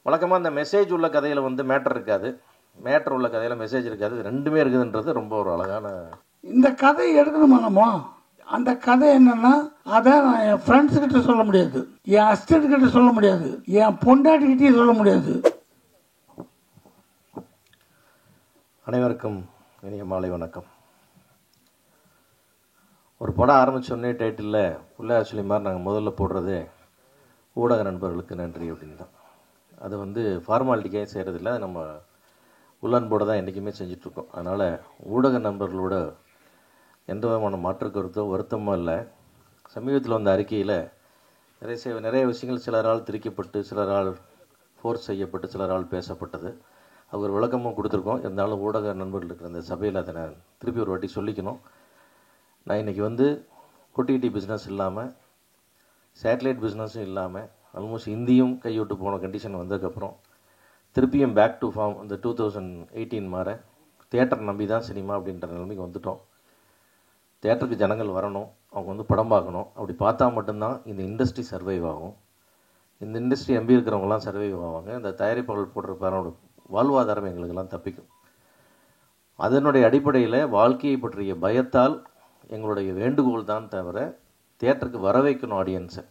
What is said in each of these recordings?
வழக்கமாக அந்த மெசேஜ் உள்ள கதையில் வந்து மேட்டர் இருக்காது, மேட்டர் உள்ள கதையில் மெசேஜ் இருக்காது. ரெண்டுமே இருக்குதுன்றது ரொம்ப ஒரு அழகான. இந்த கதை எடுக்கணுமா நம்ம? அந்த கதை என்னன்னா, அதை நான் என் ஃப்ரெண்ட்ஸ் கிட்ட சொல்ல முடியாது, என் அசிஸ்டன்ட் கிட்ட சொல்ல முடியாது, என் பொண்டாட்டிக்கிட்டே சொல்ல முடியாது. அனைவருக்கும் இனிய மாலை வணக்கம். ஒரு படம் ஆரம்பித்தோடனே டைட்டிலில் பிள்ளையார் சொல்லி மாதிரி நாங்கள் முதல்ல போடுறது ஊடக நண்பர்களுக்கு நன்றி அப்படின்னு தான். அது வந்து ஃபார்மாலிட்டிக்காக செய்கிறதில்ல, அது நம்ம உள்ளன்போடு தான் என்றைக்குமே செஞ்சிட்ருக்கோம். அதனால் ஊடக நண்பர்களோட எந்த விதமான மாற்று கருத்தோ வருத்தமோ இல்லை. சமீபத்தில் வந்த அறிக்கையில் நிறைய விஷயங்கள் சிலரால் திரிக்கப்பட்டு, சிலரால் ஃபோர்ஸ் செய்யப்பட்டு, சிலரால் பேசப்பட்டது. அது ஒரு விளக்கமும் கொடுத்துருக்கோம். இருந்தாலும் ஊடக நண்பர்கள் இருக்கிற அந்த சபையில் அதை நான் திருப்பி ஒரு வாட்டி சொல்லிக்கணும். நான் இன்றைக்கி வந்து OTT பிஸ்னஸ் இல்லாமல், சேட்டலைட் பிஸ்னஸும் இல்லாமல், ஆல்மோஸ்ட் இந்தியும் கைவிட்டு போன கண்டிஷன் வந்ததுக்கப்புறம் திருப்பியும் பேக் டு ஃபார்ம் இந்த 2018 மாற தியேட்டர் நம்பி தான் சினிமா அப்படின்ற நிலைமைக்கு வந்துட்டோம். தியேட்டருக்கு ஜனங்கள் வரணும், அவங்க வந்து படம் பார்க்கணும். அப்படி பார்த்தா மட்டும்தான் இந்த இண்டஸ்ட்ரி சர்வைவ் ஆகும். இந்த இண்டஸ்ட்ரி நம்பி இருக்கிறவங்களாம் சர்வைவ் ஆவாங்க. இந்த தயாரிப்பாளர்கள் போடுற பேரோட வாழ்வாதாரம் எங்களுக்கெல்லாம் தப்பிக்கும். அதனுடைய அடிப்படையில் வாழ்க்கையை பற்றிய பயத்தால் எங்களுடைய வேண்டுகோள் தான் தவிர தியேட்டருக்கு வர வைக்கணும் ஆடியன்ஸை.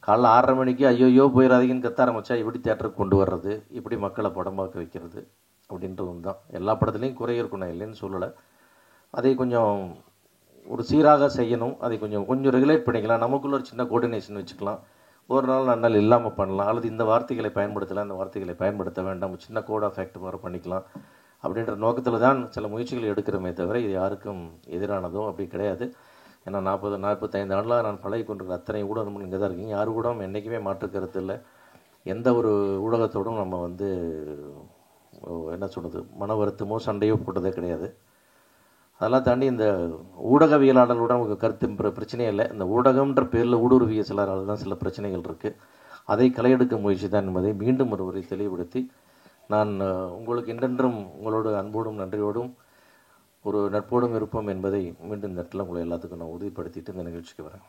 காலைல 6:30 மணிக்கு ஐயோ போயிடாதீங்கன்னு கத்த ஆரம்பித்தா எப்படி தியேட்டருக்கு கொண்டு வர்றது, இப்படி மக்களை படம் பார்க்க வைக்கிறது அப்படின்றது தான். எல்லா படத்துலேயும் குறை இருக்கணும், இல்லைன்னு சொல்லலை. அதை கொஞ்சம் ஒரு சீராக செய்யணும். அதை கொஞ்சம் ரெகுலேட் பண்ணிக்கலாம். நமக்குள்ள ஒரு சின்ன கோஆர்டினேஷன் வச்சுக்கலாம். ஒரு நாள் 2 நாள் இல்லாமல் பண்ணலாம், அல்லது இந்த வார்த்தைகளை பயன்படுத்தலாம், இந்த வார்த்தைகளை பயன்படுத்த வேண்டாம், சின்ன கோட் ஆஃப் ஆக்ட் மாதிரி பண்ணிக்கலாம் அப்படின்ற நோக்கத்தில் தான் சில முயற்சிகள் எடுக்கிறோமே தவிர இது யாருக்கும் எதிரானதோ அப்படி கிடையாது. ஏன்னா 45 ஆண்டுகளாக நான் பழகி கொண்டிருக்கிற அத்தனை ஊடகங்கள் இங்கே தான் இருக்கீங்க. யாரு கூட என்றைக்குமே மாற்று கருத்து இல்லை. எந்த ஒரு ஊடகத்தோடும் நம்ம வந்து என்ன சொல்கிறது, மன வருத்தமோ சண்டையோ போட்டதே கிடையாது. அதெல்லாம் தாண்டி இந்த ஊடகவியலாளர்களோட நமக்கு கருத்து பிரச்சனையே இல்லை. இந்த ஊடகம்ன்ற பேரில் ஊடுருவிய சிலரால் தான் சில பிரச்சனைகள் இருக்குது. அதை களையெடுக்க முயற்சி தான் என்பதை மீண்டும் ஒரு முறை தெளிவுபடுத்தி, நான் உங்களுக்கு என்றென்றும் உங்களோட அன்போடும் நன்றியோடும் ஒரு நட்போடும் இருப்போம் என்பதை மீண்டும் இந்த இடத்துல உங்களை எல்லாத்துக்கும் நான் உறுதிப்படுத்திட்டு இந்த நிகழ்ச்சிக்கு வரேன்.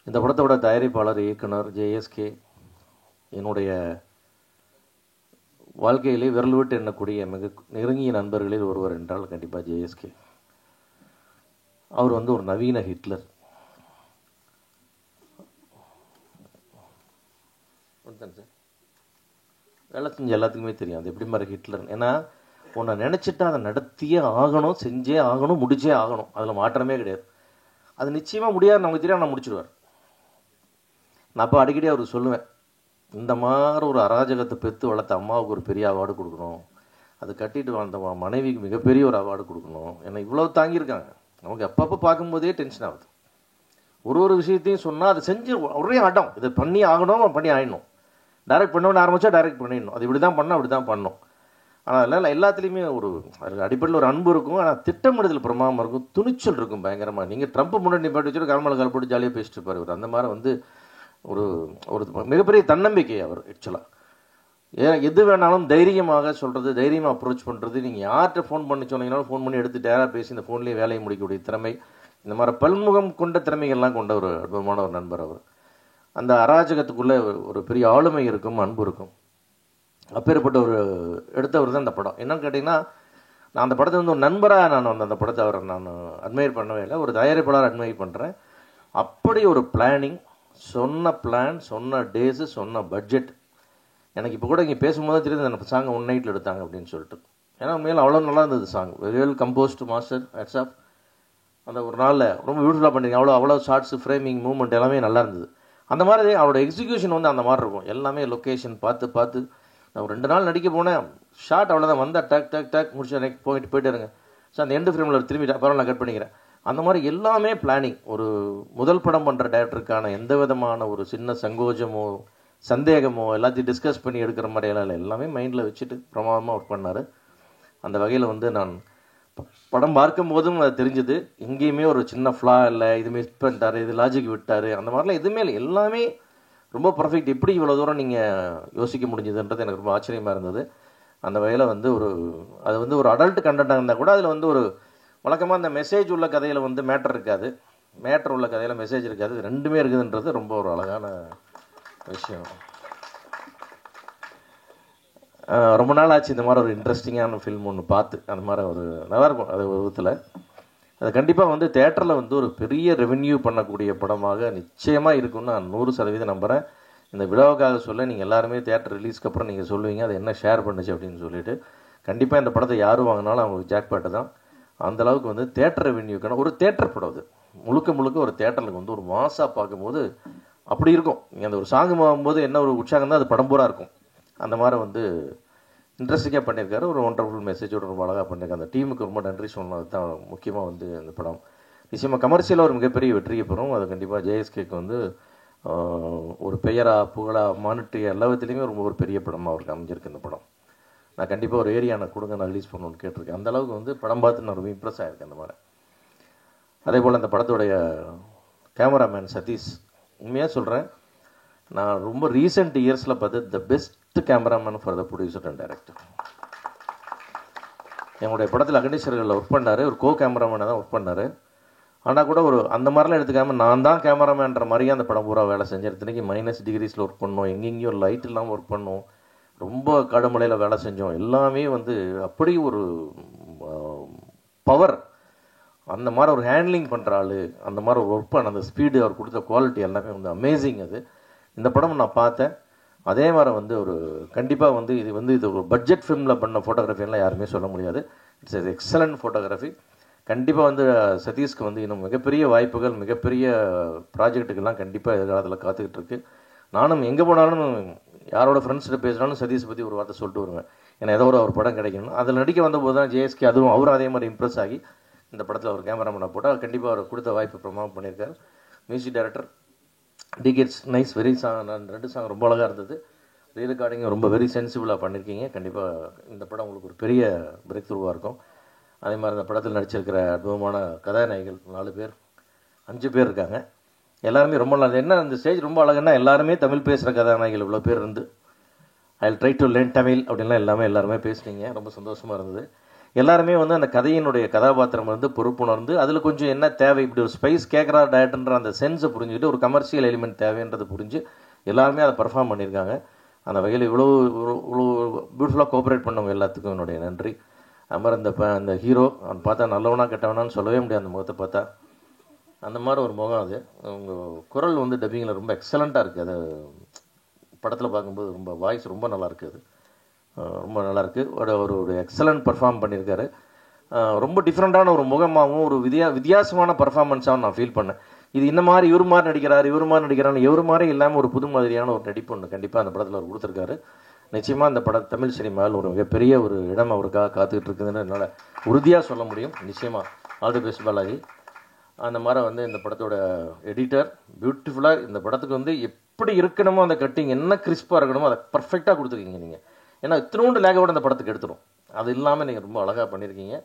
இந்த படத்தோட தயாரிப்பாளர் இயக்குனர் JSK என்னுடைய வாழ்க்கையிலே விரல் விட்டு எண்ணக்கூடிய மிக நெருங்கிய நண்பர்களில் ஒருவர் என்றால் கண்டிப்பாக JSK. அவர் வந்து ஒரு நவீன ஹிட்லர். வேலை செஞ்ச எல்லாத்துக்குமே தெரியும் அது எப்படி மாதிரி ஹிட்லர். ஏன்னா உன்னை நினச்சிட்டு அதை நடத்தியே ஆகணும், செஞ்சே ஆகணும், முடிச்சே ஆகணும். அதில் மாற்றமே கிடையாது. அது நிச்சயமாக முடியாது, நமக்கு தெரியாது, நான் முடிச்சுடுவார். நான் அப்போ அடிக்கடி அவருக்கு சொல்லுவேன், இந்த மாதிரி ஒரு அராஜகத்தை பெற்று வளர்த்த அம்மாவுக்கு ஒரு பெரிய அவார்டு கொடுக்கணும், அது கட்டிட்டு வாழ்ந்த மனைவிக்கு மிகப்பெரிய ஒரு அவார்டு கொடுக்கணும். ஏன்னா இவ்வளோ தாங்கியிருக்காங்க. நமக்கு அப்பப்போ பார்க்கும்போதே டென்ஷன் ஆகுது. ஒரு விஷயத்தையும் சொன்னால் அதை செஞ்சு ஒரே ஆட்டம், இதை பண்ணி ஆகணும், பண்ணி ஆயிடணும். டைரக்ட் பண்ணணும்னு ஆரம்பித்தா டைரக்ட் பண்ணிடணும். அது இப்படி தான் பண்ணணும், அப்படி தான் பண்ணணும். ஆனால் அதனால் எல்லாத்துலேயுமே ஒரு அடிப்படையில் ஒரு அன்பு இருக்கும். ஆனால் திட்டமிடுதல் பிரமாதமாக இருக்கும், துணிச்சல் இருக்கும் பயங்கரமாக. நீங்கள் ட்ரம்ப் முன்னாடி நிப்பாட்டி வச்சுட்டு கால்மலை கால் போட்டு ஜாலியாக பேசிட்டு இருப்பார் இவர். அந்த மாதிரி வந்து ஒரு மிகப்பெரிய தன்னம்பிக்கை அவர். ஆக்சுவலாக எது வேணாலும் தைரியமாக சொல்கிறது, தைரியமாக அப்ரோச் பண்ணுறது. நீங்கள் யார்கிட்ட ஃபோன் பண்ணி சொன்னீங்கன்னாலும் ஃபோன் பண்ணி எடுத்து டேராக பேசி இந்த ஃபோன்லேயே வேலையை முடிக்கக்கூடிய திறமை, இந்த மாதிரி பல்முகம் கொண்ட திறமைகள்லாம் கொண்ட ஒரு அற்புதமான ஒரு நண்பர் அவர். அந்த அராஜகத்துக்குள்ளே ஒரு பெரிய ஆளுமை இருக்கும், அன்பு இருக்கும். அப்பேற்பட்ட ஒரு எடுத்தவர் தான் இந்த படம். என்னன்னு கேட்டிங்கன்னா, நான் அந்த படத்தை வந்து ஒரு நண்பராக நான் வந்து அந்த படத்தை அவரை நான் அட்மையர் பண்ணவே இல்லை, ஒரு தயாரிப்பாளர் அட்மையர் பண்ணுறேன். அப்படி ஒரு பிளானிங், சொன்ன பிளான், சொன்ன டேஸு, சொன்ன பட்ஜெட். எனக்கு இப்போ கூட இங்கே பேசும்போது தெரியுது அந்த சாங்கை 1 நைட்டில் எடுத்தாங்க அப்படின்னு சொல்லிட்டு. ஏன்னா மேலே அவ்வளோ நல்லா இருந்தது song. Very well composed master, hats off. அந்த ஒரு நாளில் ரொம்ப பியூட்டிஃபுல்லாக பண்ணிங்க. அவ்வளோ ஷார்ட்ஸு, ஃப்ரேமிங், மூவ்மெண்ட் எல்லாமே நல்லா இருந்தது. அந்த மாதிரி அவரோட எக்ஸிக்யூஷன் வந்து அந்த மாதிரி இருக்கும். எல்லாமே லொக்கேஷன் பார்த்து நான் ஒரு 2 நாள் நடிக்க போனேன். ஷார்ட் அவ்வளோதான், வந்தால் டக் முடிச்சு போயிட்டு இருங்க. ஸோ அந்த எண்டு ஃப்ரேமில் திரும்பி பரவாயில்ல நான் கட் பண்ணிக்கிறேன். அந்த மாதிரி எல்லாமே பிளானிங். ஒரு முதல் படம் பண்ணுற டைரக்டருக்கான எந்த விதமான ஒரு சின்ன சங்கோஜமோ சந்தேகமோ எல்லாத்தையும் டிஸ்கஸ் பண்ணி எடுக்கிற மாதிரியெல்லாம் இல்லை. எல்லாமே மைண்டில் வச்சுட்டு பிரமாதமாக ஒர்க் பண்ணார். அந்த வகையில் வந்து நான் படம் பார்க்கும் போதும் அது தெரிஞ்சது. எங்கேயுமே ஒரு சின்ன ஃப்ளா இல்லை, இது மிஸ் பண்ணிட்டார், இது லாஜிக் விட்டார், அந்த மாதிரிலாம் எதுவுமே இல்லை. எல்லாமே ரொம்ப பர்ஃபெக்ட். எப்படி இவ்வளோ தூரம் நீங்கள் யோசிக்க முடிஞ்சதுன்றது எனக்கு ரொம்ப ஆச்சரியமாக இருந்தது. அந்த வகையில் வந்து அது வந்து ஒரு அடல்ட் கண்டென்ட்டாக இருந்தால் கூட அதில் வந்து ஒரு வழக்கமாக அந்த மெசேஜ் உள்ள கதையில் வந்து மேட்டர் இருக்காது, மேட்டர் உள்ள கதையில் மெசேஜ் இருக்காது. ரெண்டுமே இருக்குதுன்றது ரொம்ப ஒரு அழகான விஷயம். ரொம்ப நாள் ஆச்சு இந்த மாதிரி ஒரு இன்ட்ரெஸ்டிங்கான ஃபில்ம் ஒன்று பார்த்து. அந்த மாதிரி ஒரு நல்லாயிருக்கும் அது விதத்தில். அது கண்டிப்பாக வந்து தேட்டரில் வந்து ஒரு பெரிய ரெவென்யூ பண்ணக்கூடிய படமாக நிச்சயமாக இருக்குன்னு நான் 100% நம்புகிறேன். இந்த விழாவுக்காக சொல்ல நீங்கள் எல்லாருமே தேட்டர் ரிலீஸ்க்கு அப்புறம் நீங்கள் சொல்லுவீங்க அது என்ன ஷேர் பண்ணுச்சு அப்படின்னு சொல்லிட்டு. கண்டிப்பாக இந்த படத்தை யார் வாங்கினாலும் அவங்களுக்கு ஜாக்பாட்டு தான். அந்தளவுக்கு வந்து தேட்டர் ரெவென்யூக்கான ஒரு தேட்டர் படம் அது. முழுக்க முழுக்க ஒரு தேட்டருக்கு வந்து ஒரு மாசாக பார்க்கும்போது அப்படி இருக்கும். நீங்கள் அந்த ஒரு சாங் ஆகும்போது என்ன ஒரு உற்சாகம் தான் அது படம் பூரா இருக்கும். அந்த மாதிரி வந்து இன்ட்ரெஸ்டிங்காக பண்ணியிருக்காரு. ஒரு ஒண்டர்ஃபுல் மெசேஜோட ரொம்ப அழகாக பண்ணியிருக்காரு. அந்த டீமுக்கு ரொம்ப நன்றி சொன்னது தான் முக்கியமாக வந்து இந்த படம் நிச்சயமாக கமர்ஷியலாக ஒரு மிகப்பெரிய வெற்றியை பெறும். அது கண்டிப்பாக ஜேஎஸ்கேக்கு வந்து ஒரு பெயரா புகழா மானிட்டரி எல்லா விதத்துலேயுமே ரொம்ப ஒரு பெரிய படமாக அவருக்கு அமைஞ்சிருக்கு இந்த படம். நான் கண்டிப்பாக ஒரு ஏரியா நான் கொடுங்க நான் ரிலீஸ் பண்ணணும்னு கேட்டிருக்கேன். அந்தளவுக்கு வந்து படம் பார்த்து நான் ரொம்ப இம்ப்ரெஸ் ஆகிருக்கேன் அந்த மாதிரி. அதே போல் அந்த படத்துடைய கேமராமேன் சதீஷ், உண்மையாக சொல்கிறேன், நான் ரொம்ப ரீசெண்ட் இயர்ஸில் பார்த்து the best cameraman for the producer and director. என்னுடைய படத்தில் அகண்டீஸ்வரர்களில் ஒர்க் பண்ணார். ஒரு கோ கேமராமேனாக தான் ஒர்க் பண்ணார். ஆனால் கூட ஒரு அந்த மாதிரிலாம் எடுத்துக்காமல் நான் தான் கேமராமேன்ற மாதிரியே அந்த படம் பூரா வேலை செஞ்சேன். இத்தனைக்கு -டிகிரிஸில் ஒர்க் பண்ணோம், எங்கெங்கேயும் லைட் இல்லாமல் ஒர்க் பண்ணோம், ரொம்ப கடுமலையில் வேலை செஞ்சோம். எல்லாமே வந்து அப்படி ஒரு பவர், அந்த மாதிரி ஒரு ஹேண்ட்லிங் பண்ணுற ஆள், அந்த மாதிரி ஒரு ஒர்க் பண்ண அந்த ஸ்பீடு, அவர் கொடுத்த குவாலிட்டி எல்லாமே வந்து அமேசிங். அது இந்த படம் நான் பார்த்தேன். அதே மாதிரி வந்து ஒரு கண்டிப்பாக வந்து இது ஒரு பட்ஜெட் ஃபிலிமில் பண்ண ஃபோட்டோகிராஃபிலாம் யாருமே சொல்ல முடியாது. It's excellent photography. கண்டிப்பாக வந்து சதீஷ்க்கு வந்து இன்னும் மிகப்பெரிய வாய்ப்புகள், மிகப்பெரிய ப்ராஜெக்ட்டுக்கெல்லாம் கண்டிப்பாக எதிர்காலத்தில் காத்துக்கிட்டு இருக்கு. நானும் எங்கே போனாலும் யாரோட ஃப்ரெண்ட்ஸ்கிட்ட பேசினாலும் சதீஷ் பற்றி ஒரு வார்த்தை சொல்லிட்டு வருவேன். ஏன்னா ஏதோ ஒரு படம் கிடைக்கணும். அதில் நடிக்க வந்தபோது தான் ஜேஎஸ்கே அதுவும் அவரும் அதே மாதிரி இம்ப்ரெஸ் ஆகி இந்த படத்தில் அவர் கேமராமேனை போட்டால் கண்டிப்பாக அவர் கொடுத்த வாய்ப்பு பிரமாதம் பண்ணியிருக்காரு. Music director decades nice, very song, 2 song ரொம்ப அழகாக இருந்தது. ரீரெக்கார்டிங் ரொம்ப வெரி சென்சிபிளாக பண்ணியிருக்கீங்க. கண்டிப்பாக இந்த படம் உங்களுக்கு ஒரு பெரிய பிரேக் த்ரூவாக இருக்கும். அதே மாதிரி இந்த படத்தில் நடிச்சிருக்கிற அற்புதமான கதாநாயகிகள் 4 பேர் 5 பேர் இருக்காங்க. எல்லாருமே ரொம்ப நல்லா. என்ன அந்த ஸ்டேஜ் ரொம்ப அழகுன்னா எல்லாருமே தமிழ் பேசுகிற கதாநாயகிகள் இவ்வளோ பேர் இருந்து I try to learn Tamil அப்படின்லாம் எல்லாருமே பேசுனீங்க. ரொம்ப சந்தோஷமாக இருந்தது. எல்லாருமே வந்து அந்த கதையினுடைய கதாபாத்திரம் வந்து பொறுப்புணர்ந்து அதில் கொஞ்சம் என்ன தேவை, இப்படி ஒரு ஸ்பைஸ் கேட்குறா டேரக்டர்ன்ற அந்த சென்ஸை புரிஞ்சுக்கிட்டு ஒரு கமர்ஷியல் எலிமெண்ட் தேவைன்றது புரிஞ்சு எல்லாருமே அதை பர்ஃபார்ம் பண்ணியிருக்காங்க. அந்த வகையில் இவ்வளோ பியூட்டிஃபுல்லாக கோஆப்ரேட் பண்ணவங்க எல்லாத்துக்கும் என்னுடைய நன்றி. அது மாதிரி அந்த ஹீரோ அவன் பார்த்தா நல்லவனா கெட்டவனான்னு சொல்லவே முடியாது. அந்த முகத்தை பார்த்தா அந்த மாதிரி ஒரு முகம். அது உங்கள் குரல் வந்து டப்பிங்கில் ரொம்ப எக்ஸலண்ட்டாக இருக்குது. அது படத்தில் பார்க்கும்போது ரொம்ப வாய்ஸ் ரொம்ப நல்லாயிருக்கு. அது ரொம்ப நல்லாயிருக்கு. ஒரு எக்ஸலண்ட் பர்ஃபார்ம் பண்ணியிருக்காரு. ரொம்ப டிஃப்ரெண்ட்டான ஒரு முகமாகவும் ஒரு வித்தியாசமான பர்ஃபார்மன்ஸாகவும் நான் ஃபீல் பண்ணேன். இது இந்த மாதிரி இவர் மாதிரி நடிக்கிறாரு இவர் மாதிரி இல்லாமல் ஒரு புது மாதிரியான ஒரு நடிப்பு ஒன்று கண்டிப்பாக அந்த படத்தில் அவர் கொடுத்துருக்காரு. நிச்சயமாக அந்த படம் தமிழ் சினிமாவில் ஒரு மிகப்பெரிய ஒரு இடம் அவருக்காக காத்துக்கிட்டு இருக்குதுன்னு என்னால் உறுதியாக சொல்ல முடியும். நிச்சயமாக ஆல் தி பெஸ்ட் பாலாஜி. அந்த மாதிரி வந்து இந்த படத்தோட எடிட்டர் பியூட்டிஃபுல்லாக இந்த படத்துக்கு வந்து எப்படி இருக்கணுமோ அந்த கட்டிங் என்ன கிறிஸ்பாக இருக்கணுமோ அதை பர்ஃபெக்டாக கொடுத்துருக்கீங்க நீங்கள். ஏன்னா இத்தினோண்டு லேகோட அந்த படத்துக்கு எடுத்துரும். அது இல்லாமல் நீங்கள் ரொம்ப அழகாக பண்ணியிருக்கீங்க.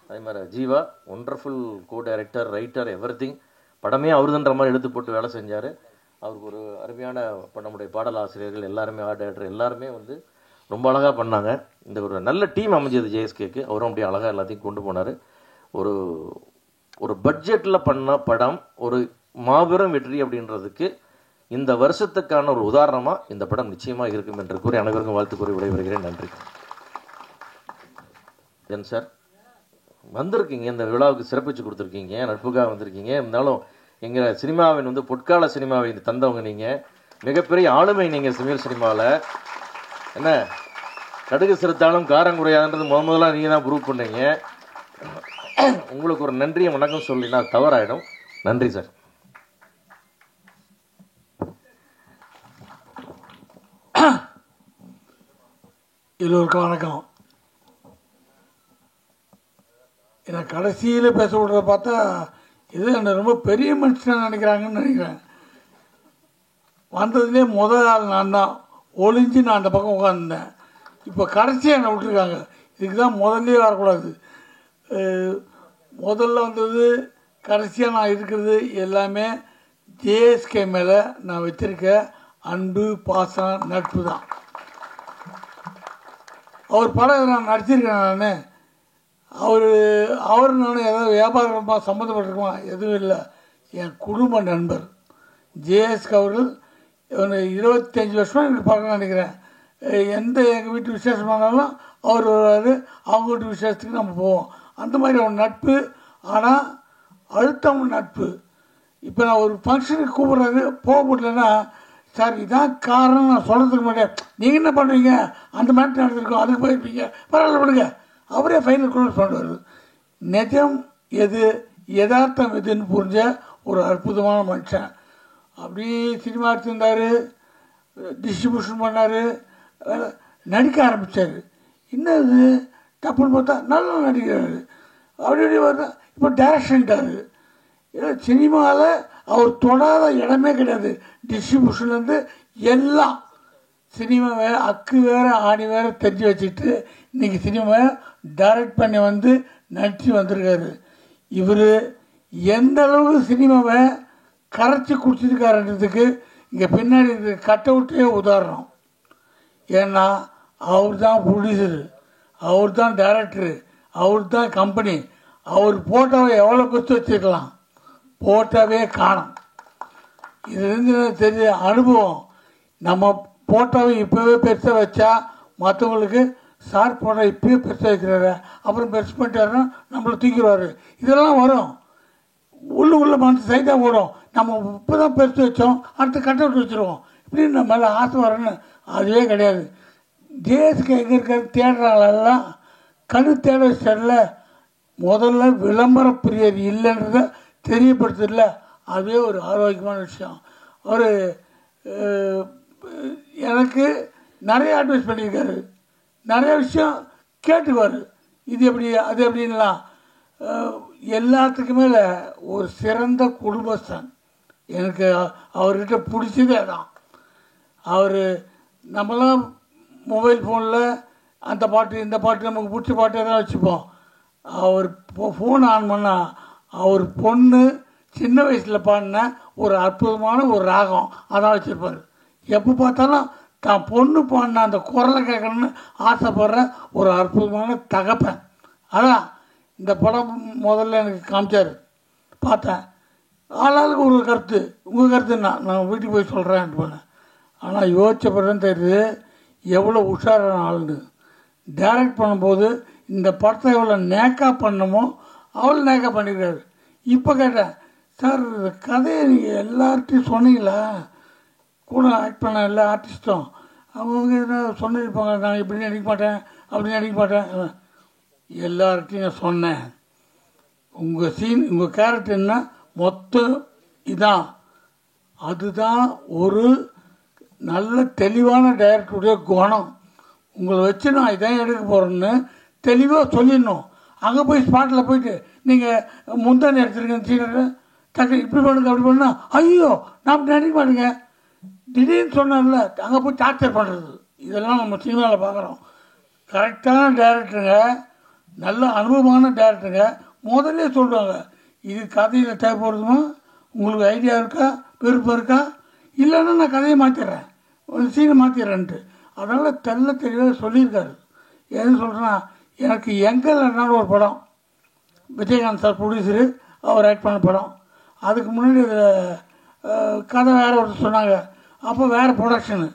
அதே மாதிரி Jeeva wonderful co director, writer, everything. படமே அவருதுன்ற மாதிரி எடுத்து போட்டு வேலை செஞ்சார். அவருக்கு ஒரு அருமையான நம்முடைய பாடல் ஆசிரியர்கள் எல்லாருமே, ஆர்ட் டைரக்டர் எல்லாருமே வந்து ரொம்ப அழகாக பண்ணாங்க. இந்த ஒரு நல்ல டீம் அமைஞ்சது ஜேஎஸ்கேக்கு. அவரும் அப்படியே அழகாக எல்லாத்தையும் கொண்டு போனார். ஒரு பட்ஜெட்டில் பண்ண படம் ஒரு மாபெரும் வெற்றி அப்படின்றதுக்கு இந்த வருஷத்துக்கான ஒரு உதாரணமாக இந்த படம் நிச்சயமாக இருக்கும் என்று கூறி அனைவருக்கும் வாழ்த்து கூறி விடைபெறுகிறேன். நன்றி. என் சார் வந்திருக்கீங்க, இந்த விழாவுக்கு சிறப்பிச்சு கொடுத்துருக்கீங்க, நட்புக்காக வந்திருக்கீங்க. இருந்தாலும் எங்கள் சினிமாவின் வந்து பொற்கால சினிமாவை தந்தவங்க நீங்கள். மிகப்பெரிய ஆளுமை நீங்கள் தமிழ் சினிமாவில். என்ன கடுகு சிறுத்தாலும் காரம் குறையாதுன்றது முதலாக நீங்கள் தான் ப்ரூவ் பண்ணீங்க. உங்களுக்கு ஒரு நன்றியை வணக்கம் சொல்லினா தவறாயிடும். நன்றி சார். எல்லோருக்கும் வணக்கம். என்னை கடைசியில் பேச விடுறத பார்த்தா இது என்னை ரொம்ப பெரிய மனுஷனாக நினைக்கிறாங்கன்னு நினைக்கிறேன். வந்ததுலேயே முதல் ஆள் நான் தான். ஒளிஞ்சு நான் அந்த பக்கம் உட்காந்துருந்தேன். இப்போ கடைசியாக என்னை விட்டுருக்காங்க. இதுக்கு தான் முதல்லையே வரக்கூடாது. முதல்ல வந்தது கடைசியாக நான் இருக்கிறது எல்லாமே ஜேஎஸ்கே மேலே நான் வச்சுருக்க அன்பு, பாசம், நட்பு தான். அவர் படம் நான் நடிச்சிருக்கேன். நான் அவர் நானும் ஏதாவது வியாபாரமாக சம்மந்தப்பட்டிருக்கோமா? எதுவும் இல்லை. என் குடும்ப நண்பர் ஜேஎஸ்கே அவர்கள் ஒரு 25 வருஷமாக எனக்கு பார்க்கணும்னு நினைக்கிறேன். எந்த எங்கள் வீட்டு விசேஷமானாலும் அவர் வருவார், அவங்க வீட்டு விசேஷத்துக்கு நம்ம போவோம். அந்த மாதிரி ஒரு நட்பு. ஆனால் அழுத்தம் நட்பு. இப்போ நான் ஒரு ஃபங்க்ஷனுக்கு கூப்பிட்றது போக முடியலன்னா, சார் இதான் காரணம் நான் சொல்கிறதுக்கு முன்னாடியே நீங்கள் என்ன பண்ணுவீங்க, அந்த மாதிரி நடந்திருக்கோம், அதுக்கு போயிருப்பீங்க, பரவாயில்ல பண்ணுங்க, அவரே ஃபைனல் க்ளோஸ் பண்ணுவார். நிஜம் எது, யதார்த்தம் எதுன்னு புரிஞ்ச ஒரு அற்புதமான மனுஷன். அப்படியே சினிமா எடுத்திருந்தார், டிஸ்ட்ரிபியூஷன் பண்ணார், நடிக்க ஆரம்பித்தார். இன்னது தப்புன்னு பார்த்தா நல்லா நடிக்கிறார். அப்படி வருதா இப்போ டைரக்ஷன்ட்டார். சினிமாவில் அவர் தொடாத இடமே கிடையாது. டிஸ்ட்ரிபியூஷன்லேருந்து எல்லாம் சினிமாவை அக்கு வேறு ஆணி வேறு தெரிஞ்சு வச்சுக்கிட்டு இன்றைக்கி சினிமாவை டைரக்ட் பண்ணி வந்து நடித்து வந்திருக்காரு. இவர் எந்த அளவுக்கு சினிமாவை கரைச்சி குடிச்சிருக்காருன்றதுக்கு இங்கே பின்னாடி கட் அவுட்டே உதாரணம். ஏன்னா அவர் தான் ப்ரொடியூசரு, அவர் தான் டைரக்டரு, அவர் தான் கம்பெனி. அவர் போட்டோவை எவ்வளோ பெருசு வச்சுருக்கலாம், போட்டோவே காணும். இதுலேருந்து தெரிஞ்ச அனுபவம். நம்ம போட்டோவை இப்போவே பெருசாக வச்சா மற்றவங்களுக்கு சார் போட்டோ இப்போயே பெருசாக வைக்கிறாரு, அப்புறம் பெருசு பண்ணிட்டாருன்னா நம்மளை தூக்கிடுவார். இதெல்லாம் வரும். உள்ள மனசு சைட்டாக போடும். நம்ம இப்போ தான் பெருசு வச்சோம், அடுத்து கட் அவுட் வச்சுருவோம், இப்படின்னு நம்ம மேலே ஆசை வரேன்னு. அதுவே கிடையாது. தேசுக்கு எங்கே இருக்காரு தேடுறாங்களெல்லாம் கண்ணு தேட வச்சிடல. முதல்ல விளம்பர பிரியர் இல்லைன்றத தெரியப்படுத்தல. அதுவே ஒரு ஆரோக்கியமான விஷயம். அவர் எனக்கு நிறைய அட்வைஸ் பண்ணியிருக்காரு, நிறைய விஷயம் கேட்டுக்குவார், இது எப்படி அது எப்படின்லாம். எல்லாத்துக்கு மேலே ஒரு சிறந்த குடும்பஸ்தான். எனக்கு அவர்கிட்ட பிடிச்சதே தான். அவர் நம்மளாம் மொபைல் ஃபோனில் அந்த பாட்டு இந்த பாட்டு நமக்கு பிடிச்ச பாட்டை தான் வச்சுப்போம். அவர் ஃபோன் ஆன் பண்ணால் அவர் பொண்ணு சின்ன வயசில் பாடின ஒரு அற்புதமான ஒரு ராகம் அதான் வச்சுருப்பார். எப்போ பார்த்தாலும் தான் பொண்ணு பாடின அந்த குரலை கேட்கணும்னு ஆசைப்படுற ஒரு அற்புதமான தகப்பன். அதான் இந்த படம் முதல்ல எனக்கு காமிச்சார், பார்த்தேன். ஆளாளுக்கு ஒரு கருத்து, உங்கள் கருத்துன்னா நான் வீட்டுக்கு போய் சொல்கிறேன் போனேன். ஆனால் யோசிச்ச பிறகு தெரியுது எவ்வளோ உஷாரான ஆளுன்னு. டைரக்ட் பண்ணும்போது இந்த படத்தை எவ்வளோ நேக்காக பண்ணணுமோ அவ்வளோ நேக்காக பண்ணியிருக்காரு. இப்போ கேட்டேன், சார் இந்த கதையை நீங்கள் எல்லார்ட்டையும் சொன்னீங்களா, கூட ஆக்ட் பண்ண எல்லா ஆர்டிஸ்ட்டும் அவங்க என்ன சொல்லியிருப்பாங்க, நான் இப்படி நடிக்க மாட்டேன் அப்படி நடிக்க மாட்டேன். எல்லார்ட்டையும் நான் சொன்னேன், உங்கள் சீன் உங்கள் கேரக்டர் என்ன மொத்தம் இதான். அதுதான் ஒரு நல்ல தெளிவான டைரக்டருடைய குணம். உங்களை வச்சு நான் இதான் எடுக்க போகிறேன்னு தெளிவாக சொல்லிடணும். அங்கே போய் ஸ்பாட்டில் போயிட்டு நீங்கள் முந்தானி எடுத்துருக்கேன் சீனரை டக்கு இப்படி பண்ணுங்க அப்படி பண்ணால் ஐயோ நான் நடிக்க மாட்டேங்க திடீர்னு சொன்னார்ல, அங்கே போய் டார்ச்சர் பண்ணுறது. இதெல்லாம் நம்ம சினிமாவில் பார்க்குறோம். கரெக்டான டைரக்டருங்க, நல்ல அனுபவமான டைரக்டருங்க முதல்ல சொல்லுவாங்க, இது கதையில் தேவைப்படுதுமா, உங்களுக்கு ஐடியா இருக்கா, விருப்பம் இருக்கா, இல்லைன்னா நான் கதையை மாற்றிடுறேன், ஒரு சீனை மாற்றிடுறேன்ட்டு. அதனால் தெளிவாக சொல்லியிருக்காரு. எதுன்னு சொல்கிறேன்னா, எனக்கு எங்கள் அண்ணான்னு ஒரு படம், விஜயகாந்த் சார் ப்ரொடியூசரு, அவர் ஆக்ட் பண்ண படம். அதுக்கு முன்னாடி கதை வேறு ஒருத்தர் சொன்னாங்க, அப்போ வேறு ப்ரொடக்ஷனு,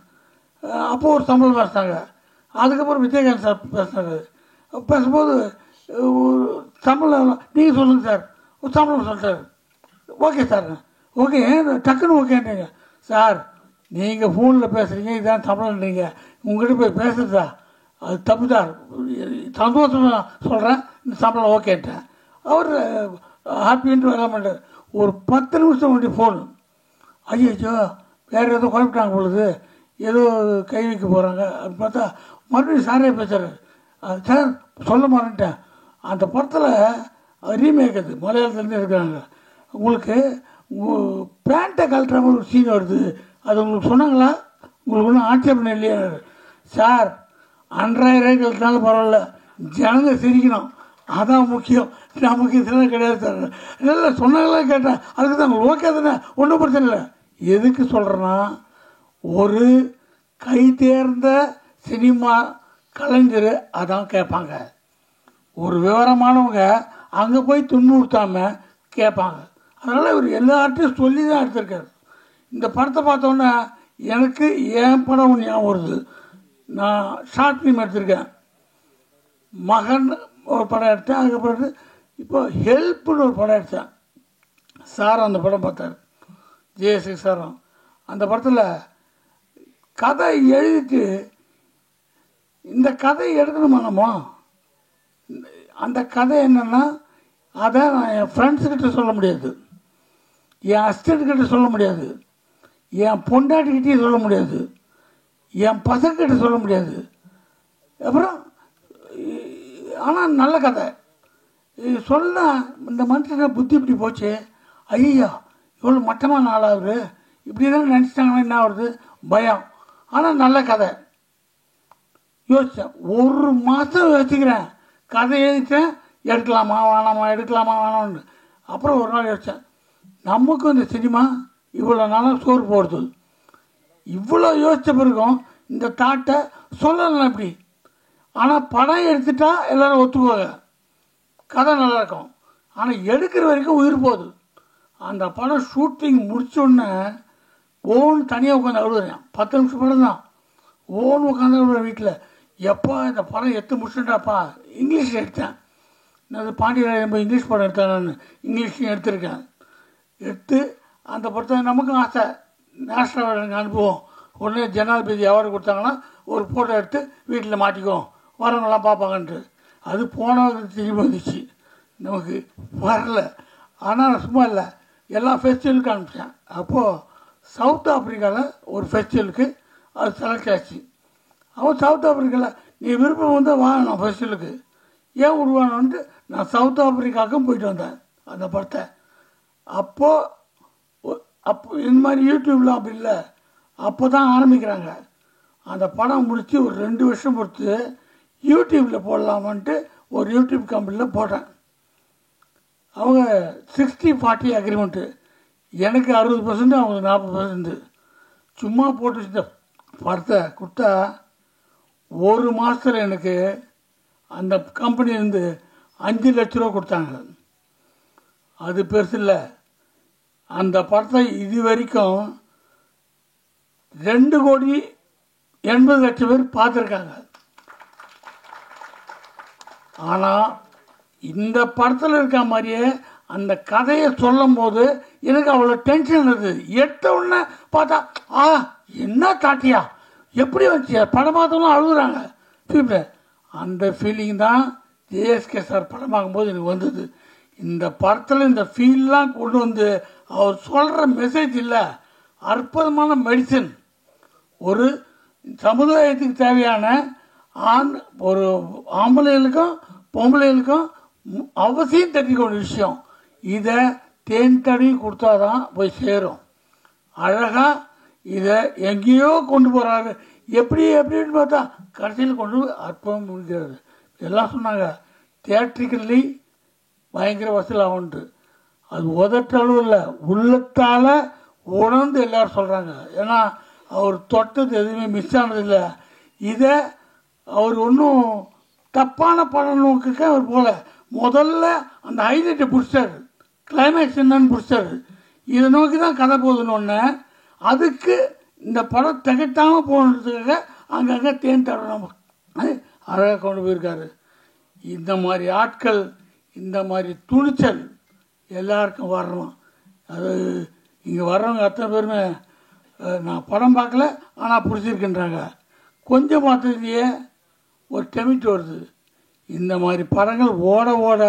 அப்போ ஒரு சம்பளம் பேசினாங்க. அதுக்கப்புறம் விஜயகாந்த் சார் பேசினாங்க. பேசும்போது சம்பளம் நீங்கள் சொல்லுங்கள் சார், ஒரு சம்பளம் சொல்லிட்டார். ஓகே சார், ஓகே டக்குன்னு ஓகேன்றீங்க சார், நீங்கள் ஃபோனில் பேசுகிறீங்க, இதான் சம்பளம்ன்றீங்க, உங்கள்கிட்ட போய் பேசுகிறதா அது தப்பு சார், சந்தோஷமாக சொல்கிறேன், இந்த சம்பளம் ஓகேன்ட்டேன். அவர் ஹாப்பின்ட்டு வேலை பண்ணுறார். ஒரு 10 நிமிஷம் முன்னாடி ஃபோனு, ஐயோ வேறு ஏதோ குழப்பிட்டாங்க பொழுது, ஏதோ கை வைக்க போகிறாங்க அப்படின்னு பார்த்தா மறுபடியும் சாரே பேசுகிறார். சார் சொல்ல மாட்டேன்ட்டேன், அந்த படத்தில் ரீமேக் அது மலையாளத்துலேருந்து இருக்கிறாங்க, உங்களுக்கு பேண்ட்டை கழட்டுற மாதிரி ஒரு சீன் வருது, அது உங்களுக்கு சொன்னாங்களா, உங்களுக்கு ஒன்றும் ஆட்சேபணம் இல்லையா சார், 2000 கழட்டினாலும் பரவாயில்ல, ஜனங்க சிரிக்கணும் அதான் முக்கியம், நமக்கு இதெல்லாம் கிடையாது சார். இல்லை சொன்னாங்களா கேட்டேன், அதுக்கு தான் ஓகே தானே, ஒன்றும் பிரச்சனை இல்லை. எதுக்கு சொல்கிறேன்னா, ஒரு கை தேர்ந்த சினிமா கலைஞர் அதான் கேட்பாங்க. ஒரு விவரமானவங்க அங்கே போய் துன்புறுத்தாமல் கேட்பாங்க. அதனால் இவர் எல்லார்ட்டையும் சொல்லி தான் எடுத்திருக்காரு. இந்த படத்தை பார்த்தோன்னே எனக்கு என் படம் ஒன்று ஞாபகம் வருது. நான் ஷார்ட் ஃபிலிம் எடுத்திருக்கேன். மகன் ஒரு படம் எடுத்தேன். அதுக்கப்புறம் இப்போ ஹெல்ப்னு ஒரு படம் எடுத்தேன். சார் அந்த படம் பார்த்தார், ஜெயஸ்ரீ சாரும். அந்த படத்தில் கதை எழுதிட்டு இந்த கதை எடுக்கணுமா நம்ம, அந்த கதை என்னென்னா அதை நான் என் ஃப்ரெண்ட்ஸுக்கிட்ட சொல்ல முடியாது, என் அசிஸ்டண்ட்கிட்ட சொல்ல முடியாது, என் பொண்டாட்டிக்கிட்டே சொல்ல முடியாது, என் பசங்கிட்ட சொல்ல முடியாது. அப்புறம் ஆனால் நல்ல கதை சொன்னால் இந்த மனுஷனை புத்தி இப்படி போச்சு, ஐயா இவ்வளோ மட்டமான ஆளாகுது, இப்படி தான் நினச்சிட்டாங்கன்னா என்ன ஆகுது, பயம். ஆனால் நல்ல கதை. யோசித்தேன், ஒரு மாதம் யோசிக்கிறேன், கதை எழுதிட்டேன், எடுக்கலாமா வேணாமா எடுக்கலாமா வேணாம்னு. அப்புறம் ஒரு நாள் யோசித்தேன், நமக்கும் இந்த சினிமா இவ்வளோ நாளாக சோறு போடுது, இவ்வளோ யோசித்த பிறகும் இந்த தாட்டை சொல்லலாம் எப்படி. ஆனால் படம் எடுத்துட்டா எல்லோரும் ஒத்துக்குவாங்க, கதை நல்லாயிருக்கும். ஆனால் எடுக்கிற வரைக்கும் உயிர் போகுது. அந்த படம் ஷூட்டிங் முடிச்சோடனே ஓன்னு தனியாக உட்காந்து அழுகுறேன். 10 நிமிஷம் படம் தான், ஓன்னு உட்காந்து அழுகுறேன் வீட்டில். எப்போ இந்த படம் எடுத்து முடிச்சுட்டாப்பா. இங்கிலீஷில் எடுத்தேன், நான் பாண்டியராஜன் இங்கிலீஷ் படம் எடுத்தேன், நான் இங்கிலீஷ்லையும் எடுத்திருக்கேன். எடுத்து அந்த படத்தை நமக்கும் ஆசை, நேஷ்னல் அவார்டு அனுப்புவோம். உடனே ஜனாதிபதி அவார்டு கொடுத்தாங்கன்னா ஒரு ஃபோட்டோ எடுத்து வீட்டில் மாட்டிக்குவோம், வரவங்களாம் பார்ப்பாங்கன்ட்டு. அது போனது திரும்பி வந்துச்சு, நமக்கு வரல. ஆனால் சும்மா இல்லை, எல்லா ஃபெஸ்டிவலுக்கும் அனுப்பிச்சேன். அப்போது சவுத் ஆஃப்ரிக்காவில் ஒரு ஃபெஸ்டிவலுக்கு அது செலக்ட் ஆச்சு. அவன் சவுத் ஆஃப்ரிக்காவில் நீ விருப்பம் வந்து வாங்கணும் ஃபெஸ்டிவலுக்கு, ஏன் விடுவானோன்ட்டு நான் சவுத் ஆஃப்ரிக்காவுக்கும் போயிட்டு வந்தேன் அந்த படத்தை. அப்போ இந்த மாதிரி யூடியூப்லாம் அப்படி இல்லை, அப்போ தான் ஆரம்பிக்கிறாங்க. அந்த படம் முடித்து ஒரு 2 வருஷம் பொறுத்து யூடியூப்பில் போடலாமான்ட்டு ஒரு யூடியூப் கம்பெனியில் போட்டேன். அவங்க 60-40 அக்ரிமெண்ட்டு, எனக்கு 60%, அவங்க 40%. சும்மா போட்டு வச்சுட்ட படத்தை கொடுத்தா ஒரு மாதத்தில் எனக்கு அந்த கம்பெனிலேருந்து 5 லட்ச ரூபா கொடுத்தாங்க. அது பெருசு இல்லை. அந்த படத்தை இது வரைக்கும் 2,80,00,000 பேர் பார்த்துருக்காங்க. ஆனால் இந்த படத்தில் இருக்க மாதிரியே அந்த கதையை சொல்லும் போது எனக்கு அவ்வளோ டென்ஷன் இருக்குது. எடுத்த உடனே பார்த்தா என்ன தாட்டியா எப்படி வந்துச்சு, படம் பார்த்தவங்களும் அழுகுறாங்க. அந்த ஃபீலிங் தான் ஜேஎஸ்கே சார் படம் பார்க்கும்போது எனக்கு வந்தது. இந்த படத்தில் இந்த ஃபீல்லாம் கொண்டு வந்து அவர் சொல்கிற மெசேஜ் இல்லை, அற்புதமான மெடிசன். ஒரு சமுதாயத்துக்கு தேவையான ஒரு ஆம்பளைகளுக்கும் பொம்பளைகளுக்கும் அவசியம் தெரிஞ்சுக்க ஒரு விஷயம். இதை தேன் தடவி கொடுத்தா தான் போய் சேரும். அழகாக இதை எங்கேயோ கொண்டு போகிறாரு, எப்படின்னு பார்த்தா கடைசியில் கொண்டு போய் அற்புதம் முடிக்கிறது. எல்லாம் சொன்னாங்க தியேட்ரிக்கல்லி பயங்கர வசூல் ஆகுன்ட்டு. அது உதட்டளவு இல்லை, உள்ளத்தால் உணர்ந்து எல்லோரும் சொல்கிறாங்க. ஏன்னா அவர் தொட்டது எதுவுமே மிஸ் ஆனதில்லை. இதை அவர் ஒன்றும் தப்பான பட நோக்குக்கு அவர் போல முதல்ல அந்த ஹைலைட்டை பிடிச்சாரு, கிளைமேக்ஸ் என்னன்னு பிடிச்சாரு. இதை நோக்கி தான் கதை போகுதுன்னு ஒன்று. அதுக்கு இந்த படம் திகட்டாமல் போகிறதுக்காக அங்கங்கே தேன் தடவை அழகாக கொண்டு போயிருக்காரு. இந்த மாதிரி ஆட்கள், இந்த மாதிரி துணிச்சல் எல்லாருக்கும் வரணும். அது இங்கே வர்றவங்க அத்தனை பேருமே நான் படம் பார்க்கல ஆனால் பிடிச்சிருக்குன்றாங்க. கொஞ்சம் பார்த்ததுலேயே ஒரு டெமிட் வருது. இந்த மாதிரி படங்கள் ஓட ஓட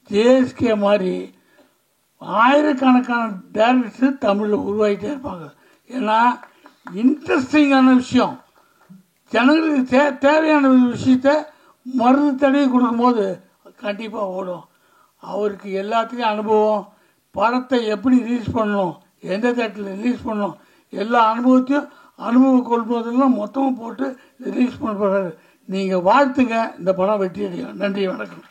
ஜேஎஸ்கே மாதிரி ஆயிரக்கணக்கான டைரக்டர்ஸ் தமிழில் உருவாகிட்டே இருப்பாங்க. ஏன்னா இன்ட்ரெஸ்டிங்கான விஷயம், ஜனங்களுக்கு தேவையான விஷயத்த மருந்து தடவி கொடுக்கும்போது கண்டிப்பாக ஓடும். அவருக்கு எல்லாத்துக்கும் அனுபவம், படத்தை எப்படி ரிலீஸ் பண்ணணும், எந்த தேட்டரில் ரிலீஸ் பண்ணணும், எல்லா அனுபவத்தையும் அனுபவம் கொள்வதெல்லாம் மொத்தமாக போட்டு ரிலீஸ் பண்ண போகிறாரு. நீங்கள் வாழ்த்துங்க, இந்த படம் வெற்றி அடையும். நன்றி, வணக்கம்.